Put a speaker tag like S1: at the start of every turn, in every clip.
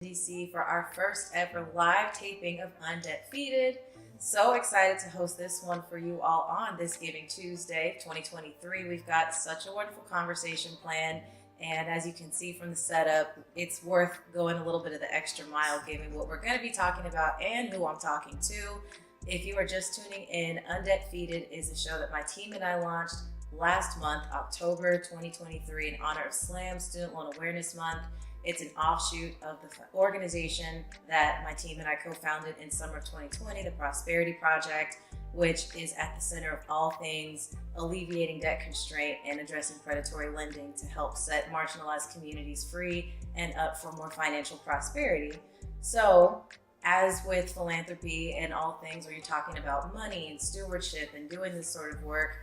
S1: DC for our first ever live taping of UnDEBTfeated. So excited to host this one for you all on this Giving Tuesday 2023. We've got such a wonderful conversation planned. And as you can see from the setup, it's worth going a little bit of the extra mile given what we're going to be talking about and who I'm talking to. If you are just tuning in, UnDEBTfeated is a show that my team and I launched last month, October 2023, in honor of SLAM, Student Loan Awareness Month. It's an offshoot of the organization that my team and I co-founded in summer of 2020, the Prosperity Project, which is at the center of all things alleviating debt constraint and addressing predatory lending to help set marginalized communities free and up for more financial prosperity. So, as with philanthropy and all things where you're talking about money and stewardship and doing this sort of work,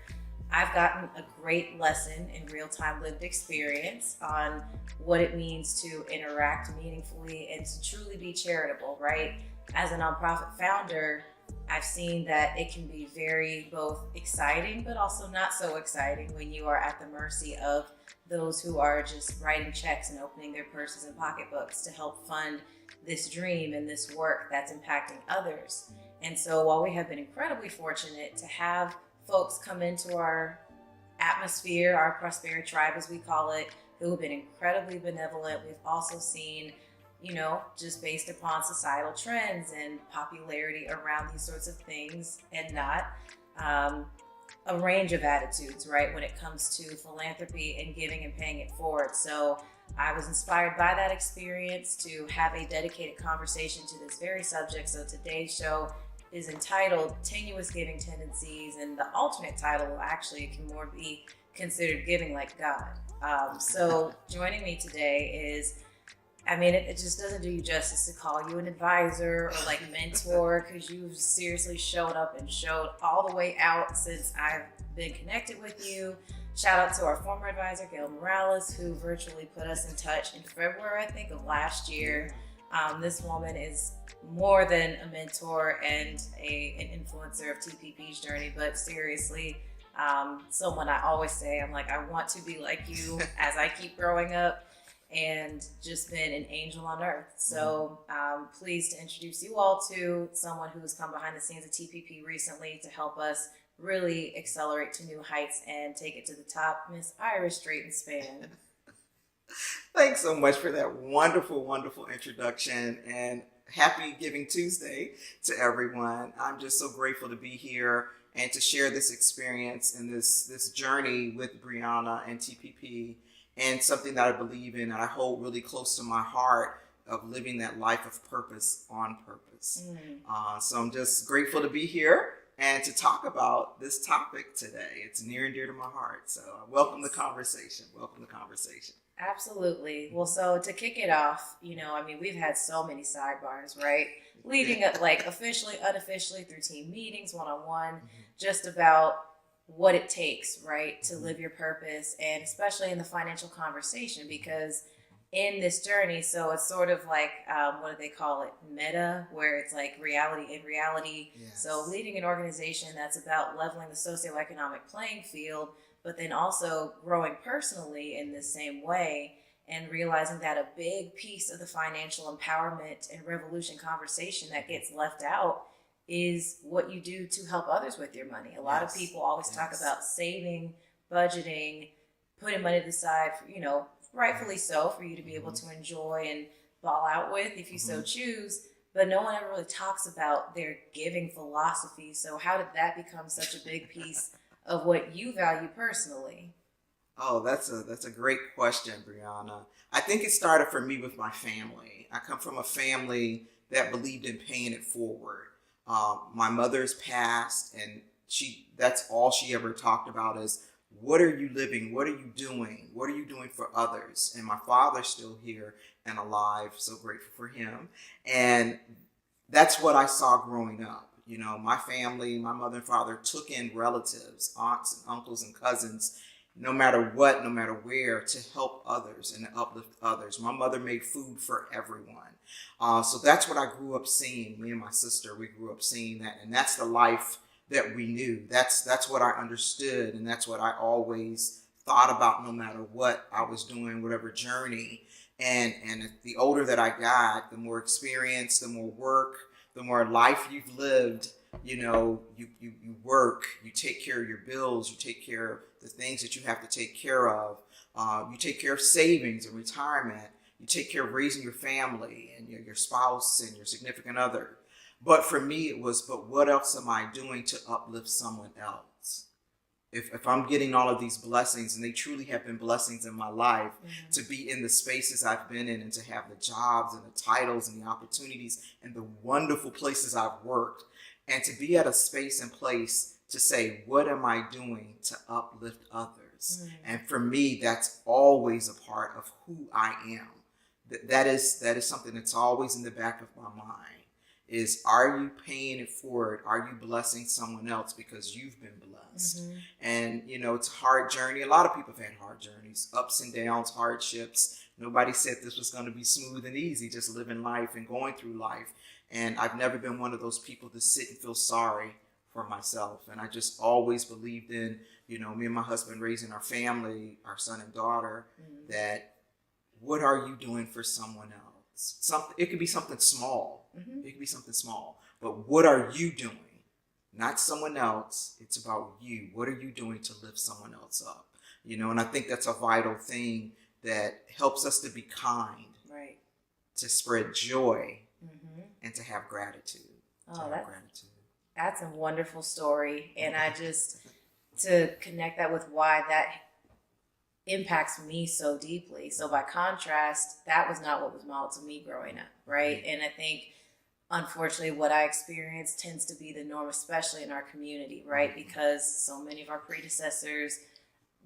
S1: I've gotten a great lesson in real-time lived experience on what it means to interact meaningfully and to truly be charitable, right? As a nonprofit founder, I've seen that it can be very both exciting, but also not so exciting when you are at the mercy of those who are just writing checks and opening their purses and pocketbooks to help fund this dream and this work that's impacting others. And so while we have been incredibly fortunate to have folks come into our atmosphere, our prosperity tribe, as we call it, who have been incredibly benevolent. We've also seen, just based upon societal trends and popularity around these sorts of things and not, a range of attitudes, right, when it comes to philanthropy and giving and paying it forward. So I was inspired by that experience to have a dedicated conversation to this very subject. So today's show is entitled Tenuous Giving Tendencies, and the alternate title will actually can more be considered Giving Like God. So joining me today is, it just doesn't do you justice to call you an advisor or like mentor, because you've seriously showed up and showed all the way out since I've been connected with you. Shout out to our former advisor, Gail Morales, who virtually put us in touch in February, I think, of last year. This woman is more than a mentor and an influencer of TPP's journey, but seriously, someone I always say, I'm like, I want to be like you as I keep growing up, and just been an angel on earth. So pleased to introduce you all to someone who's come behind the scenes of TPP recently to help us really accelerate to new heights and take it to the top, Miss Iris Drayton-Spann.
S2: Thanks so much for that wonderful, wonderful introduction, and happy Giving Tuesday to everyone. I'm just so grateful to be here and to share this experience and this journey with Brianna and TPP, and something that I believe in and I hold really close to my heart of living that life of purpose on purpose. So I'm just grateful to be here and to talk about this topic today. It's near and dear to my heart. So welcome the conversation. Welcome the conversation.
S1: Absolutely. Well, so to kick it off, we've had so many sidebars, right? Leading up, like officially, unofficially, through team meetings, one-on-one, just about what it takes, right, to live your purpose, and especially in the financial conversation, because in this journey, so it's sort of like, what do they call it? Meta, where it's like reality in reality.
S2: Yes.
S1: So leading an organization that's about leveling the socioeconomic playing field, but then also growing personally in the same way, and realizing that a big piece of the financial empowerment and revolution conversation that gets left out is what you do to help others with your money. A lot of people always talk about saving, budgeting, putting money to the side, for, rightfully so, for you to be able to enjoy and ball out with if you so choose. But no one ever really talks about their giving philosophy. So how did that become such a big piece of what you value personally?
S2: Oh, that's a great question, Brianna. I think it started for me with my family. I come from a family that believed in paying it forward. My mother's passed, and that's all she ever talked about is, what are you living? What are you doing? What are you doing for others? And my father's still here and alive, so grateful for him. And that's what I saw growing up. My family, my mother and father took in relatives, aunts and uncles and cousins, no matter what, no matter where, to help others and uplift others. My mother made food for everyone. So that's what I grew up seeing. Me and my sister, we grew up seeing that. And that's the life that we knew. That's what I understood. And that's what I always thought about, no matter what I was doing, whatever journey. And the older that I got, the more experience, the more work, the more life you've lived, you work, you take care of your bills, you take care of the things that you have to take care of. You take care of savings and retirement. You take care of raising your family and your spouse and your significant other. But for me, it was, but what else am I doing to uplift someone else? If I'm getting all of these blessings, and they truly have been blessings in my life, to be in the spaces I've been in and to have the jobs and the titles and the opportunities and the wonderful places I've worked, and to be at a space and place to say, what am I doing to uplift others? And for me, that's always a part of who I am. That is something that's always in the back of my mind. Is, are you paying it forward? Are you blessing someone else because you've been blessed? And, it's a hard journey. A lot of people have had hard journeys, ups and downs, hardships. Nobody said this was going to be smooth and easy, just living life and going through life. And I've never been one of those people to sit and feel sorry for myself. And I just always believed in, me and my husband raising our family, our son and daughter, that what are you doing for someone else? It could be something small. It could be something small. But what are you doing? Not someone else. It's about you. What are you doing to lift someone else up? And I think that's a vital thing that helps us to be kind,
S1: right?
S2: To spread joy, and to have gratitude.
S1: That's a wonderful story. And I just, to connect that with why that impacts me so deeply. So by contrast, that was not what was modeled to me growing up, right? And I think, unfortunately, what I experienced tends to be the norm, especially in our community, right? Because so many of our predecessors,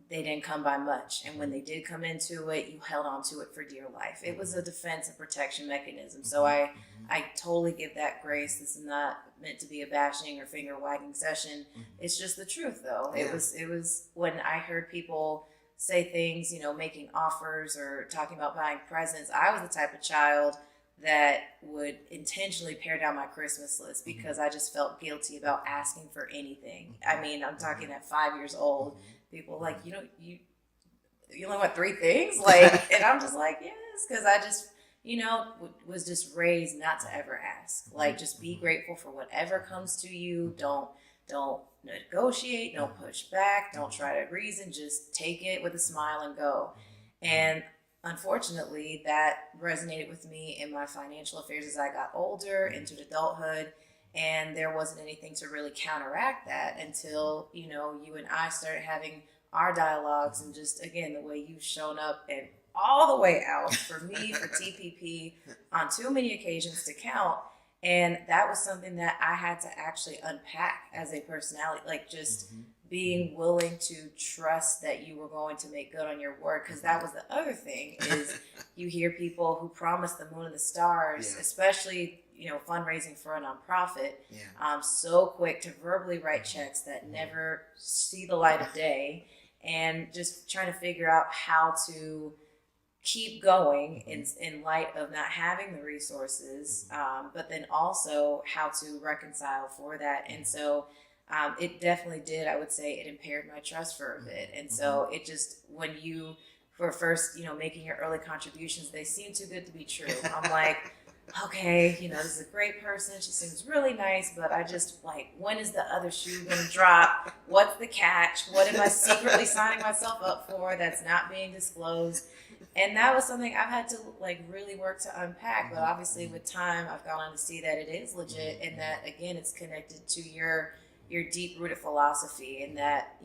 S1: they didn't come by much. And when they did come into it, you held on to it for dear life. It was a defense and protection mechanism. So I totally give that grace. This is not meant to be a bashing or finger wagging session. It's just the truth, though. Yeah. It was when I heard people say things, making offers or talking about buying presents. I was the type of child that would intentionally pare down my Christmas list because I just felt guilty about asking for anything. I mean, I'm talking at 5 years old. People like, you only want 3 things? Like, and I'm just like, yes, because I just, was just raised not to ever ask. Like, just be grateful for whatever comes to you. Don't negotiate. Don't push back. Don't try to reason. Just take it with a smile and go. And unfortunately, that resonated with me in my financial affairs as I got older, into adulthood, and there wasn't anything to really counteract that until, you and I started having our dialogues, and just, again, the way you've shown up and all the way out for me, for TPP, on too many occasions to count. And that was something that I had to actually unpack as a personality, like just being willing to trust that you were going to make good on your word. Because that was the other thing, is you hear people who promise the moon and the stars, especially, fundraising for a nonprofit, so quick to verbally write checks that never see the light of day, and just trying to figure out how to keep going in light of not having the resources, but then also how to reconcile for that. And so it definitely did, I would say, it impaired my trust for a bit. And so it just, when you were first, making your early contributions, they seem too good to be true. I'm like, okay, this is a great person. She seems really nice, but I just, like, when is the other shoe going to drop? What's the catch? What am I secretly signing myself up for that's not being disclosed? And that was something I've had to, really work to unpack. But obviously with time, I've gone on to see that it is legit, and that, again, it's connected to your deep-rooted philosophy, and that,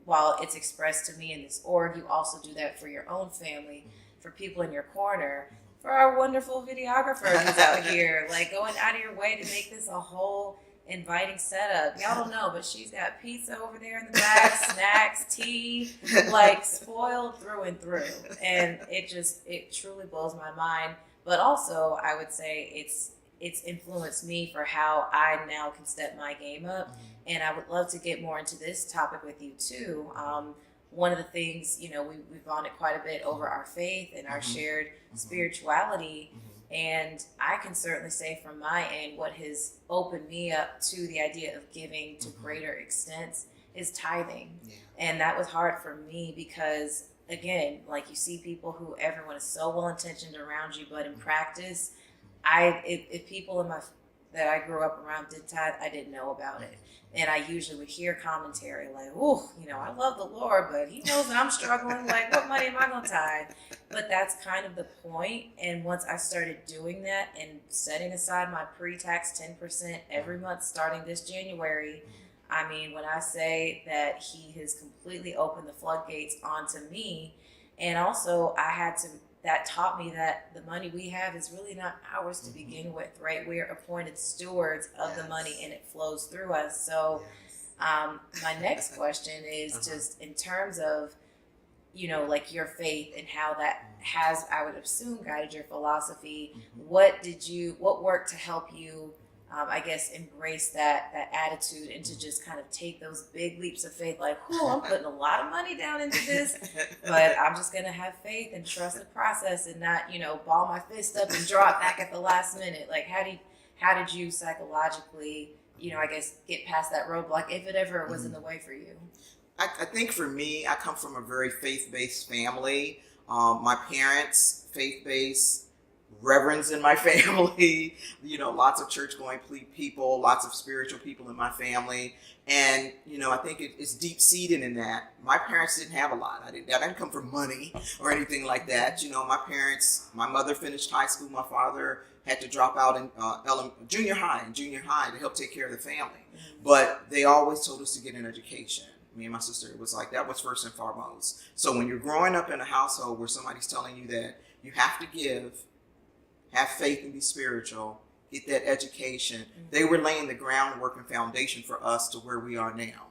S1: while it's expressed to me in this org, you also do that for your own family, for people in your corner, for our wonderful videographer who's out here, going out of your way to make this a whole inviting setup. Y'all don't know, but she's got pizza over there in the back, snacks, tea, spoiled through and through. And it truly blows my mind. But also, I would say it's influenced me for how I now can step my game up. And I would love to get more into this topic with you too. One of the things, we've bonded quite a bit over our faith and our shared spirituality. And I can certainly say from my end, what has opened me up to the idea of giving to greater extents is tithing. And that was hard for me because again, like you see people who everyone is so well intentioned around you, but in practice, if people in my that I grew up around did tithe, I didn't know about it. And I usually would hear commentary like, oh, I love the Lord, but he knows that I'm struggling. Like, what money am I going to tithe? But that's kind of the point. And once I started doing that and setting aside my pre-tax 10% every month starting this January, I mean, when I say that he has completely opened the floodgates onto me, and also that taught me that the money we have is really not ours to begin with, right? We're appointed stewards of the money and it flows through us. So my next question is just in terms of, like your faith and how that has, I would assume, guided your philosophy. What worked to help you, I guess, embrace that attitude and to just kind of take those big leaps of faith, like, I'm putting a lot of money down into this, but I'm just going to have faith and trust the process and not, ball my fist up and draw it back at the last minute. Like, how did you psychologically, I guess, get past that roadblock, if it ever was in the way for you?
S2: I think for me, I come from a very faith-based family. My parents, faith-based, reverends in my family, lots of church-going people, lots of spiritual people in my family. And, I think it's deep-seated in that. My parents didn't have a lot. I didn't come from money or anything like that. My mother finished high school. My father had to drop out in junior high to help take care of the family. But they always told us to get an education. Me and my sister, it was like that was first and foremost. So when you're growing up in a household where somebody's telling you that you have to give, have faith and be spiritual, get that education, they were laying the groundwork and foundation for us to where we are now.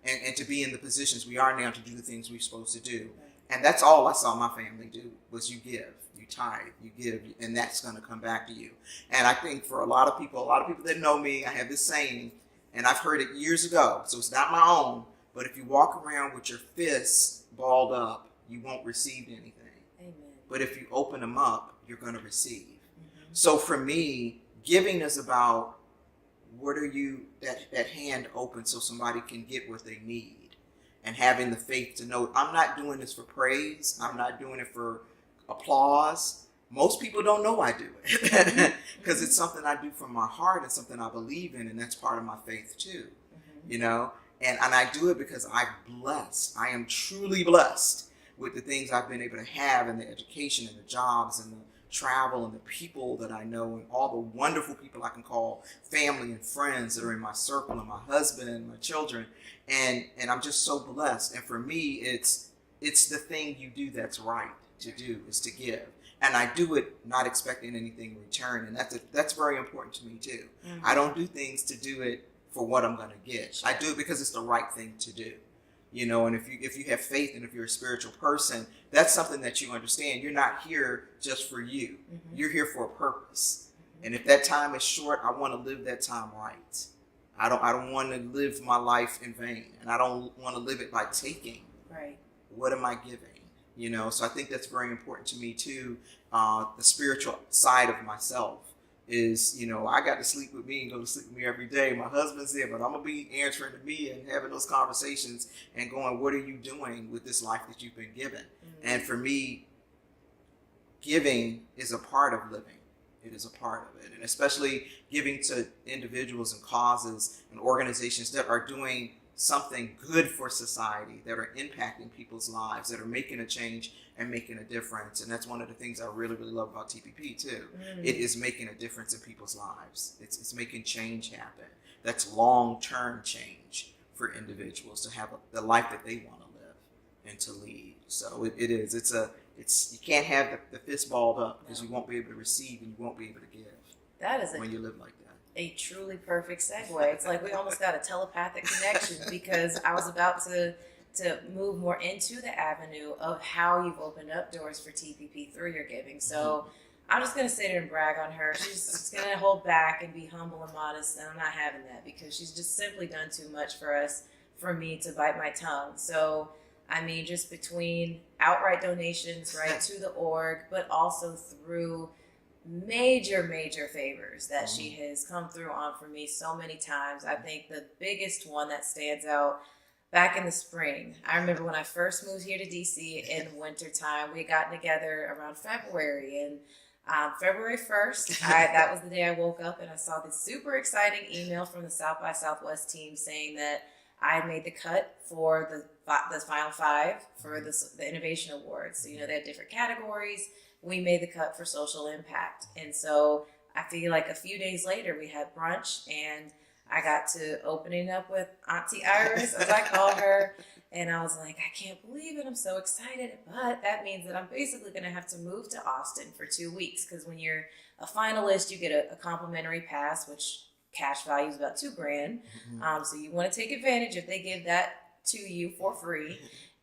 S2: And to be in the positions we are now to do the things we're supposed to do. And that's all I saw my family do was you give, you tithe, you give, and that's going to come back to you. And I think for a lot of people that know me, I have this saying, and I've heard it years ago, so it's not my own, but if you walk around with your fists balled up, you won't receive anything.
S1: Amen.
S2: But if you open them up, you're going to receive. So for me, giving is about what are you, that hand open so somebody can get what they need. And having the faith to know, I'm not doing this for praise. I'm not doing it for applause. Most people don't know I do it because it's something I do from my heart and something I believe in. And that's part of my faith too, And I do it because I'm blessed. I am truly blessed with the things I've been able to have and the education and the jobs and the travel and the people that I know and all the wonderful people I can call family and friends that are in my circle and my husband and my children. And I'm just so blessed. And for me, it's the thing you do that's right to do is to give. And I do it not expecting anything in return. And that's very important to me too. I don't do things to do it for what I'm going to get. Sure. I do it because it's the right thing to do. And if you have faith and if you're a spiritual person, that's something that you understand. You're not here just for you. You're here for a purpose. And if that time is short, I want to live that time right. I don't want to live my life in vain. And I don't want to live it by taking.
S1: Right.
S2: What am I giving? So I think that's very important to me too. The spiritual side of myself is, I got to sleep with me and go to sleep with me every day. My husband's there, but I'm going to be answering to me and having those conversations and going, what are you doing with this life that you've been given? And for me, giving is a part of living. It is a part of it. And especially giving to individuals and causes and organizations that are doing something good for society, that are impacting people's lives, that are making a change and making a difference. And that's one of the things I really, really love about TPP too. It is making a difference in people's lives. It's making change happen. That's long-term change for individuals to have the life that they want to live and to lead. So it is. You can't have the fist balled up because you won't be able to receive and you won't be able to give.
S1: That is
S2: when you live like that.
S1: A truly perfect segue. It's like we almost got a telepathic connection because I was about to move more into the avenue of how you've opened up doors for TPP through your giving. So I'm just going to sit here and brag on her. She's just going to hold back and be humble and modest, and I'm not having that because she's just simply done too much for me to bite my tongue. So, I mean, just between outright donations, right, to the org, but also through major favors that she has come through on for me so many times. I think the biggest one that stands out back in the spring. I remember when I first moved here to DC in the wintertime, we had gotten together around February, and February 1st, that was the day I woke up and I saw this super exciting email from the South by Southwest team saying that I had made the cut for the final 5 for the Innovation Awards. So, they had different categories. We made the cut for social impact. And so I feel like a few days later we had brunch and I got to opening up with Auntie Iris, as I call her. And I was like, I can't believe it. I'm so excited. But that means that I'm basically going to have to move to Austin for 2 weeks. Because when you're a finalist, you get a complimentary pass, which cash value is about $2,000. So you want to take advantage if they give that to you for free.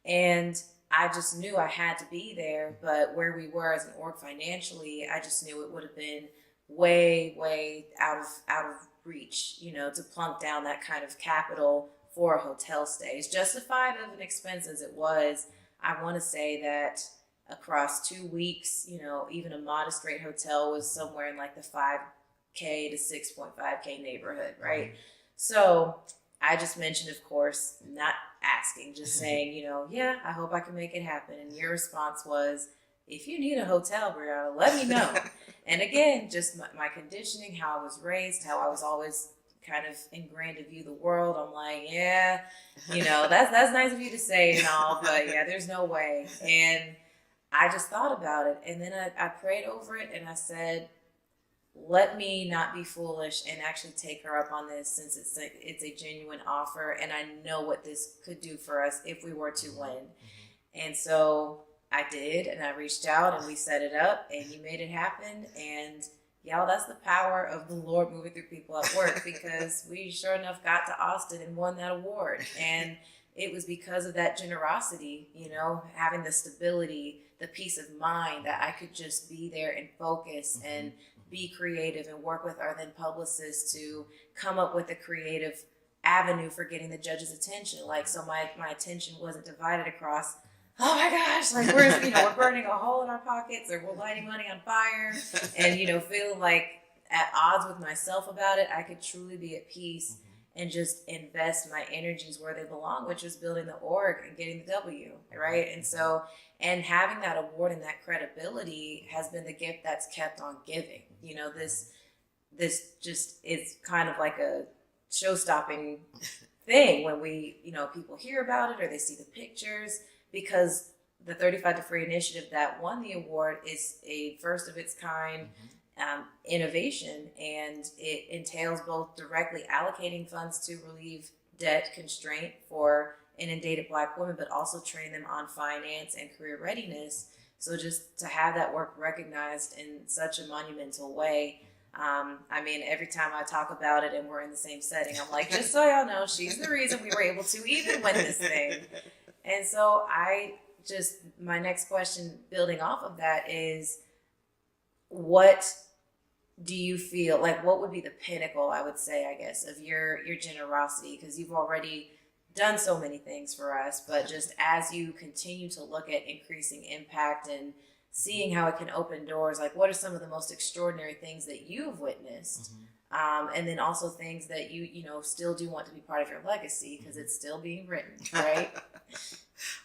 S1: And I just knew I had to be there. But where we were as an org financially, I just knew it would have been way, way out of reach, to plunk down that kind of capital for a hotel stay. As justified of an expense as it was, I want to say that across 2 weeks, even a modest rate hotel was somewhere in like the $5K to $6.5K neighborhood, right? So I just mentioned, of course, not asking, just saying, yeah, I hope I can make it happen. And your response was, if you need a hotel, Brianna, let me know. And again, just my conditioning, how I was raised, how I was always kind of ingrained to view the world. I'm like, yeah, that's nice of you to say and all, but yeah, there's no way. And I just thought about it. And then I prayed over it and I said, let me not be foolish and actually take her up on this, since it's a genuine offer. And I know what this could do for us if we were to win. And so I did, and I reached out and we set it up and you made it happen. And y'all, that's the power of the Lord moving through people at work, because we sure enough got to Austin and won that award. And it was because of that generosity, having the stability, the peace of mind that I could just be there and focus and be creative and work with our then publicist to come up with a creative avenue for getting the judge's attention. So my attention wasn't divided across, oh my gosh, we're burning a hole in our pockets, or we're lighting money on fire, and, feeling like at odds with myself about it. I could truly be at peace and just invest my energies where they belong, which is building the org and getting the W, right? And so, and having that award and that credibility has been the gift that's kept on giving. This just is kind of like a show-stopping thing when people hear about it or they see the pictures, because the 35 to Free initiative that won the award is a first of its kind innovation, and it entails both directly allocating funds to relieve debt constraint for inundated Black women, but also train them on finance and career readiness. So just to have that work recognized in such a monumental way, every time I talk about it and we're in the same setting, I'm like, just so y'all know, she's the reason we were able to even win this thing. And so my next question building off of that is, what do you feel like, what would be the pinnacle, I would say, I guess, of your generosity? Because you've already done so many things for us, but just as you continue to look at increasing impact and seeing how it can open doors, what are some of the most extraordinary things that you've witnessed? And then also things that you still do want to be part of your legacy, because it's still being written, right?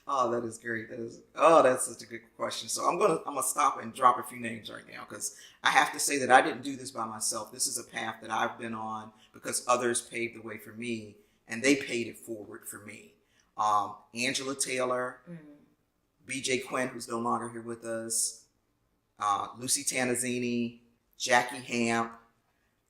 S2: Oh, that is great. That's such a good question. So I'm gonna stop and drop a few names right now, because I have to say that I didn't do this by myself. This is a path that I've been on because others paved the way for me, and they paid it forward for me. Angela Taylor, B.J. Quinn, who's no longer here with us, Lucy Tanazzini, Jackie Hamp.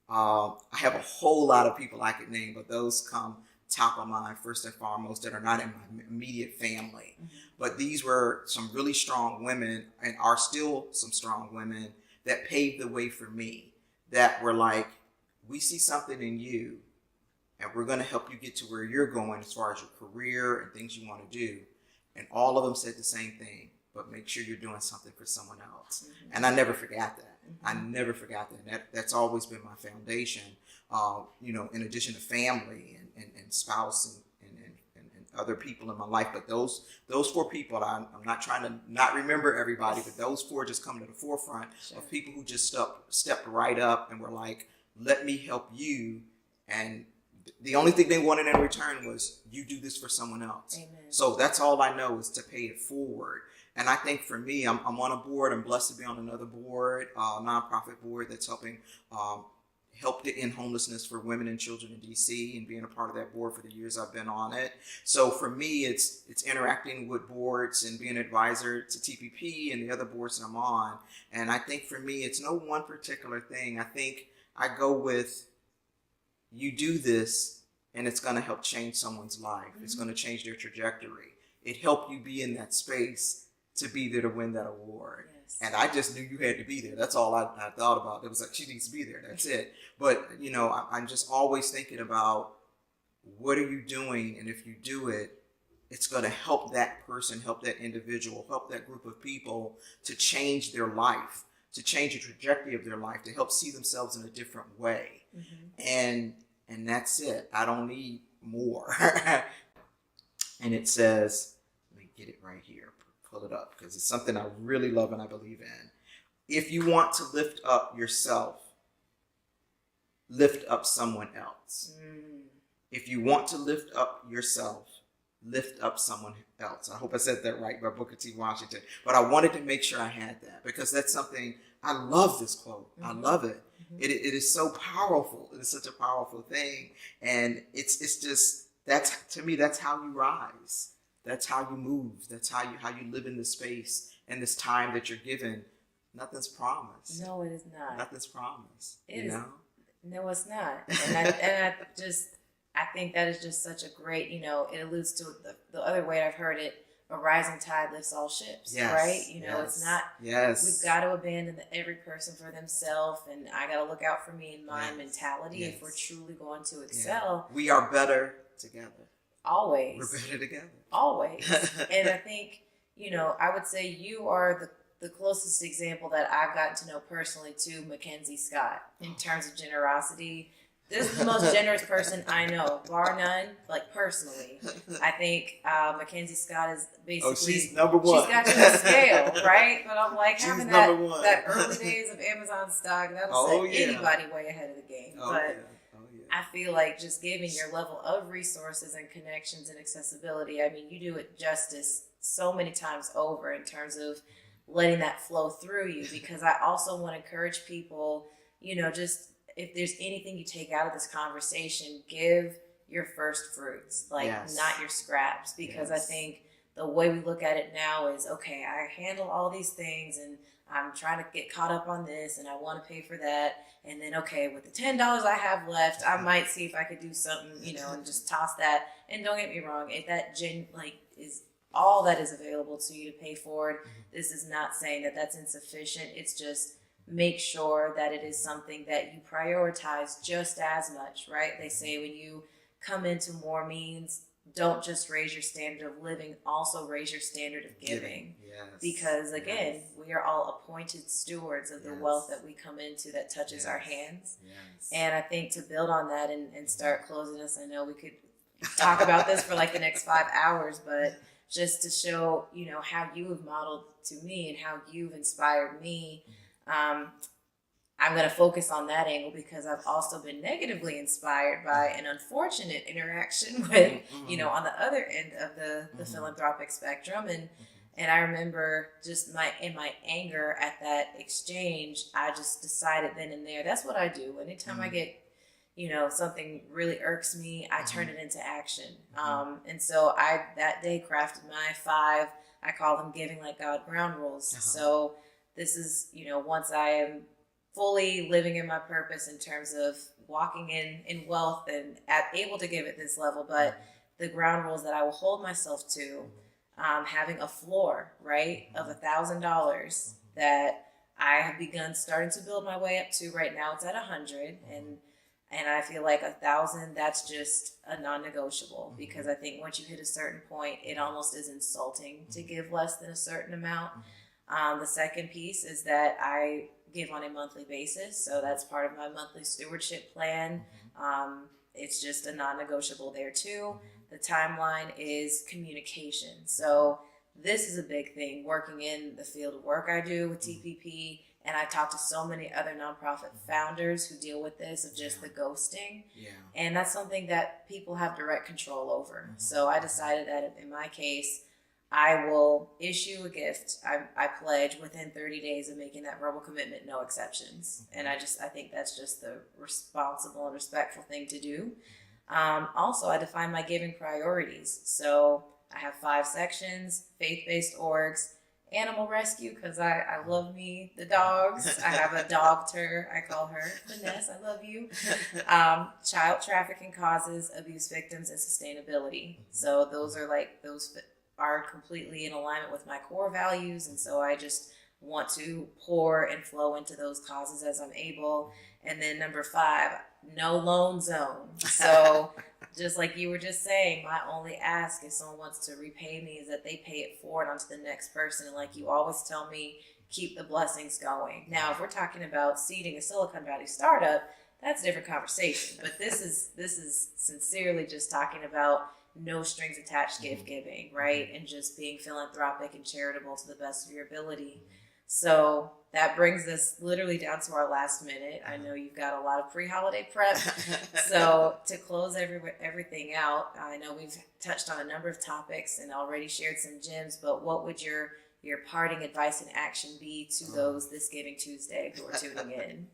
S2: I have a whole lot of people I could name, but those come top of mind first and foremost, that are not in my immediate family. But these were some really strong women, and are still some strong women, that paved the way for me, that were like, we see something in you and we're going to help you get to where you're going as far as your career and things you want to do. And all of them said the same thing, but make sure you're doing something for someone else. And I never forgot that. I never forgot that. That's always been my foundation, in addition to family and spouse and other people in my life. But those 4 people, I'm not trying to not remember everybody, but those 4 just come to the forefront of people who just stepped right up and were like, let me help you. And The only thing they wanted in return was you do this for someone else.
S1: Amen.
S2: So that's all I know is to pay it forward. And I think for me, I'm on a board. I'm blessed to be on another board, nonprofit board that's helping help to end homelessness for women and children in DC, and being a part of that board for the years I've been on it. So for me, it's interacting with boards and being an advisor to TPP and the other boards that I'm on. And I think for me, it's no one particular thing. I think I go with, you do this and it's going to help change someone's life. Mm-hmm. It's going to change their trajectory. It helped you be in that space to be there to win that award. Yes. And I just knew you had to be there. That's all I thought about. It was like, she needs to be there. That's it. But, you know, I'm just always thinking about, what are you doing? And if you do it, it's going to help that person, help that individual, help that group of people to change their life, to change the trajectory of their life, to help see themselves in a different way. Mm-hmm. And that's it. I don't need more. And it says, let me get it right here. Pull it up, because it's something I really love and I believe in. If you want to lift up yourself, lift up someone else. If you want to lift up yourself, lift up someone else. I hope I said that right, by Booker T. Washington. But I wanted to make sure I had that, because that's something, I love this quote. Mm-hmm. I love it. Mm-hmm. It is so powerful. It is such a powerful thing. And it's just, that's, to me, that's how you rise. That's how you move. That's how you live in this space and this time that you're given. Nothing's promised.
S1: No, it is not.
S2: Nothing's promised.
S1: No, it's not. And I think that is just such a great, it alludes to the other way I've heard it, a rising tide lifts all ships, yes, right? It's not, yes, we've got to abandon every person for themselves, and I got to look out for me and my mentality if we're truly going to excel.
S2: Yeah. We are better together.
S1: Always.
S2: We're better together.
S1: Always. And I think, I would say you are the closest example that I've gotten to know personally to Mackenzie Scott in terms of generosity. This is the most generous person I know, bar none, like personally. I think Mackenzie Scott is basically...
S2: she's number one.
S1: She's got you on scale, right? But I'm like, having that early days of Amazon stock, that'll set anybody way ahead of the game. I feel like just giving your level of resources and connections and accessibility, I mean, you do it justice so many times over in terms of letting that flow through you, because I also want to encourage people, just if there's anything you take out of this conversation, give your first fruits, not your scraps, because I think the way we look at it now is, okay, I handle all these things and I'm trying to get caught up on this and I want to pay for that. And then, okay, with the $10 I have left, I might see if I could do something, and just toss that. And don't get me wrong, if that is all that is available to you to pay forward, this is not saying that that's insufficient. It's just make sure that it is something that you prioritize just as much, right? They say when you come into more means, don't just raise your standard of living, also raise your standard of giving. Yes. Because again, we are all appointed stewards of the wealth that we come into that touches our hands. Yes. And I think to build on that and start closing us, I know we could talk about this for like the next 5 hours, but just to show, how you have modeled to me and how you've inspired me. I'm going to focus on that angle because I've also been negatively inspired by an unfortunate interaction with, on the other end of the philanthropic spectrum. And I remember just in my anger at that exchange, I just decided then and there, that's what I do. Anytime I get, something really irks me, I turn it into action. And so I, that day, crafted my 5, I call them giving like God ground rules. So this is, once I am fully living in my purpose in terms of walking in wealth and able to give at this level, but the ground rules that I will hold myself to, having a floor, right, of $1,000 that I have begun starting to build my way up to. Right now it's at 100, and I feel like 1,000, that's just a non-negotiable, because I think once you hit a certain point, it almost is insulting to give less than a certain amount. The second piece is that I give on a monthly basis. So that's part of my monthly stewardship plan. It's just a non-negotiable there too. The timeline is communication. So this is a big thing, working in the field of work I do with TPP And I talk to so many other nonprofit founders who deal with this, of just the ghosting.
S2: Yeah.
S1: And that's something that people have direct control over. So I decided that in my case, I will issue a gift. I pledge within 30 days of making that verbal commitment, no exceptions. And I think that's just the responsible and respectful thing to do. Also, I define my giving priorities. So I have 5 sections: faith-based orgs, animal rescue, because I love me the dogs. I have a dogter, I call her Vanessa, I love you. Child trafficking causes, abuse victims, and sustainability. So those are completely in alignment with my core values, and so I just want to pour and flow into those causes as I'm able. And then number 5, no loan zone. So just like you were just saying, my only ask if someone wants to repay me is that they pay it forward onto the next person. And like you always tell me, keep the blessings going. Now, if we're talking about seeding a Silicon Valley startup, that's a different conversation. But this is sincerely just talking about no strings attached gift giving, right? And just being philanthropic and charitable to the best of your ability. So that brings us literally down to our last minute. I know you've got a lot of pre-holiday prep. So to close everything out, I know we've touched on a number of topics and already shared some gems, but what would your parting advice and action be to those this Giving Tuesday who are tuning in?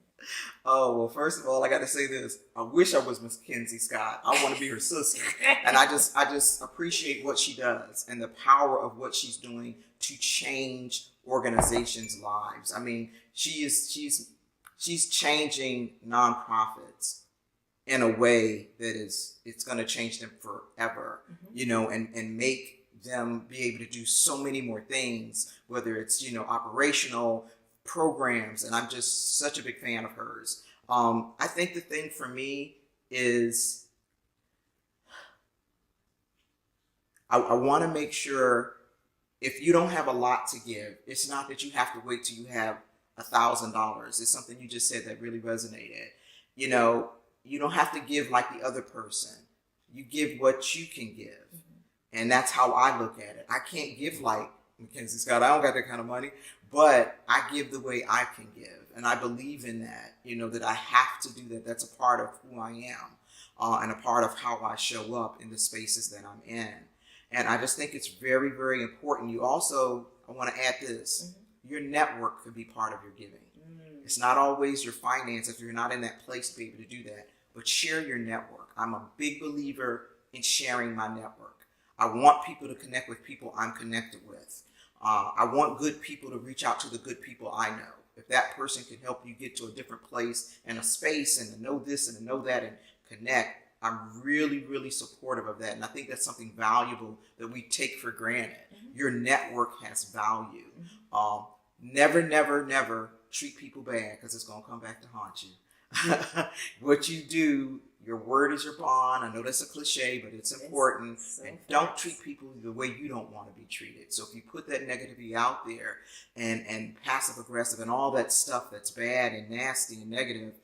S2: Oh, well, first of all, I got to say this. I wish I was Miss Kinsey Scott. I want to be her sister. And I just appreciate what she does and the power of what she's doing to change organizations' lives. I mean, she's changing nonprofits in a way that it's going to change them forever, and make them be able to do so many more things, whether it's, operational programs. And I'm just such a big fan of hers. I think the thing for me is I want to make sure, if you don't have a lot to give, it's not that you have to wait till you have $1,000. It's something you just said that really resonated. You don't have to give like the other person. You give what you can give. And that's how I look at it. I can't give like Mackenzie Scott. I don't got that kind of money, but I give the way I can give. And I believe in that, that I have to do that. That's a part of who I am, and a part of how I show up in the spaces that I'm in. And I just think it's very, very important. You also, I want to add this, your network could be part of your giving. It's not always your finance if you're not in that place to be able to do that, but share your network. I'm a big believer in sharing my network. I want people to connect with people I'm connected with. I want good people to reach out to the good people I know. If that person can help you get to a different place and a space and to know this and to know that and connect, I'm really, really supportive of that. And I think that's something valuable that we take for granted. Your network has value. Never, never, never treat people bad, because it's going to come back to haunt you. What you do, your word is your bond. I know that's a cliche, but it's important. And don't treat people the way you don't want to be treated. So if you put that negativity out there and passive aggressive and all that stuff that's bad and nasty and negative,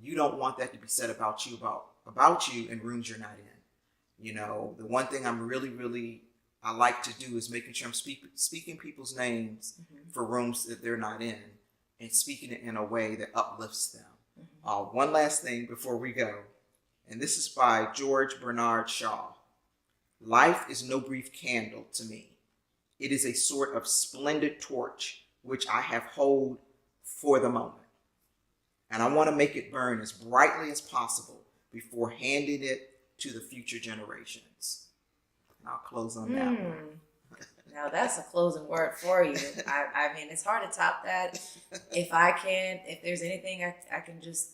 S2: you don't want that to be said about you in rooms you're not in. The one thing I'm really I like to do is making sure I'm speaking people's names for rooms that they're not in, and speaking it in a way that uplifts them. One last thing before we go, and this is by George Bernard Shaw. Life is no brief candle to me. It is a sort of splendid torch which I have hold for the moment. And I want to make it burn as brightly as possible before handing it to the future generations. And I'll close on that one.
S1: Now that's a closing word for you. I mean, it's hard to top that. If there's anything I can just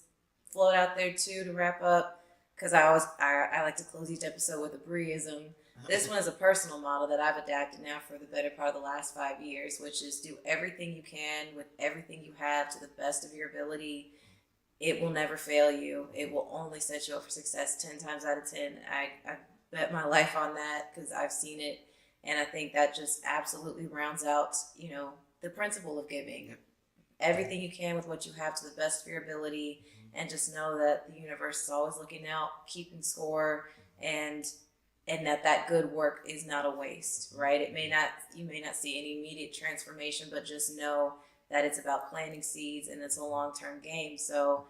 S1: float out there too to wrap up, because I like to close each episode with a Briism. This one is a personal model that I've adapted now for the better part of the last 5 years, which is do everything you can with everything you have to the best of your ability. It will never fail you. It will only set you up for success 10 times out of 10. I bet my life on that because I've seen it. And I think that just absolutely rounds out, the principle of giving. Everything you can with what you have to the best of your ability, and just know that the universe is always looking out, keeping score, and that good work is not a waste, right? You may not see any immediate transformation, but just know that it's about planting seeds and it's a long-term game. So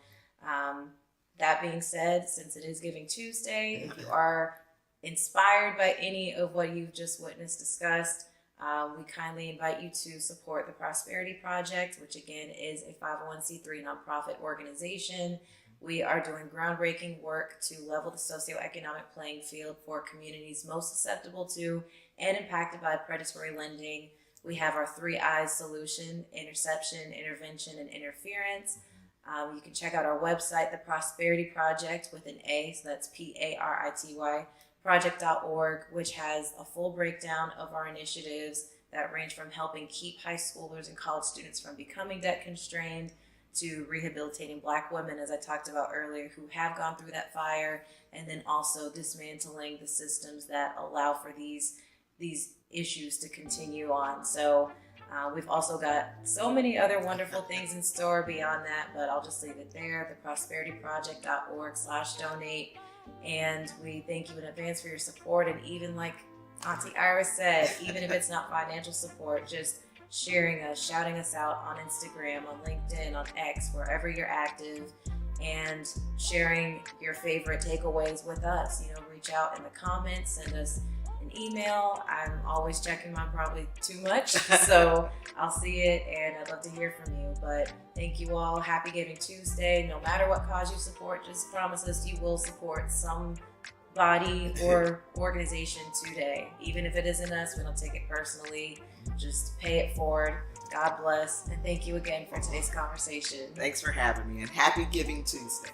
S1: that being said, since it is Giving Tuesday, if you are inspired by any of what you've just witnessed, discussed, we kindly invite you to support the Prosperity Project, which again is a 501c3 nonprofit organization. We are doing groundbreaking work to level the socioeconomic playing field for communities most susceptible to and impacted by predatory lending. We have our 3 I's solution: interception, intervention, and interference. You can check out our website, the Prosperity Project with an A, so that's PARITY, project.org, which has a full breakdown of our initiatives that range from helping keep high schoolers and college students from becoming debt constrained to rehabilitating Black women, as I talked about earlier, who have gone through that fire, and then also dismantling the systems that allow for these issues to continue on. So we've also got so many other wonderful things in store beyond that, but I'll just leave it there, theprosperityproject.org/donate. And we thank you in advance for your support. And even like Auntie Iris said, even if it's not financial support, just sharing us, shouting us out on Instagram, on LinkedIn, on X, wherever you're active, and sharing your favorite takeaways with us. You know, reach out in the comments, send us an email. I'm always checking mine, probably too much, so I'll see it and I'd love to hear from you. But thank you all. Happy Giving Tuesday. No matter what cause you support, just promise us you will support some body or organization today. Even if it isn't us, we don't take it personally. Just pay it forward. God bless. And thank you again for today's conversation.
S2: Thanks for having me, and happy Giving Tuesday.